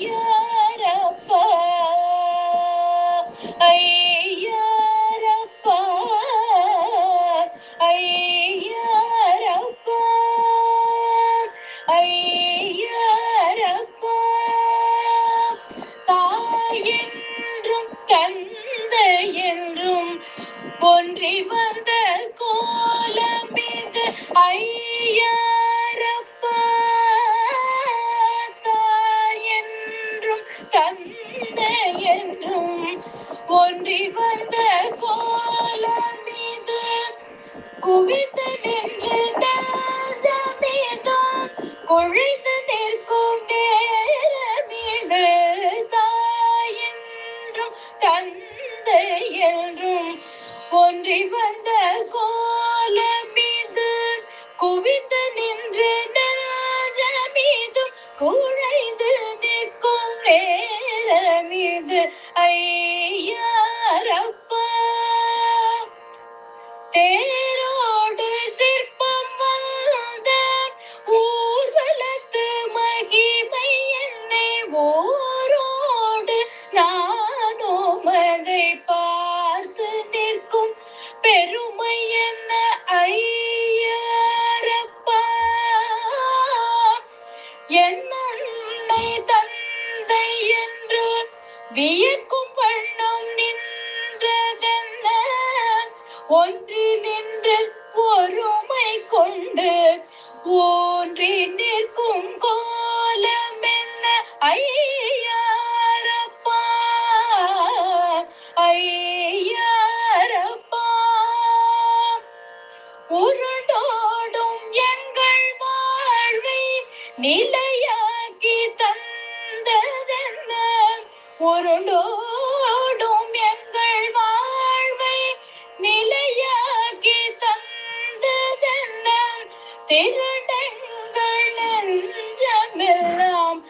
ஐயரப்பா ஐயரப்பா ஐயரப்பா ஐயரப்பா தாயென்றும் தந்தை என்றும் ஒன்றி வந்த கோலமிகு ஐயரப்பா தாயென்றும் தந்தை என்றும் ஒன்றி வந்த கோலமிது குவித்து நின்று நெஞ்சமிதும் குழைத்து நிற்கும் நேரமிது தாயென்றும் தந்தை என்றும் ஒன்றி வந்த கோலமிது குவித்து நின்று நெஞ்சமிதும் குழைத்து நிற்கும் நேரமிது ஐயரப்பா தேரோடு சிற்பம் வந்த ஊர்வலத்து மகிமை என்னை ஓரோடு நானும் அதை பார்த்து நிற்கும் பெருமை என்ன ஐயரப்பா என்னை தந்தை என்று வியக்கும் வண்ணம் நின்றதென்ன ஒன்றி நின்று ஒருமை கொண்டு ஊன்றி நிற்கும் கோலம் என்ன ஐயரப்பா ஐயரப்பா உருண்டோடும் எங்கள் வாழ்வை நிலையாக்கி தந்ததென்ன உருண்டோடும் எங்கள் வாழ்வை நிலையாக்கி தந்ததென்ன திருடங்கள் நெஞ்சமெல்லாம்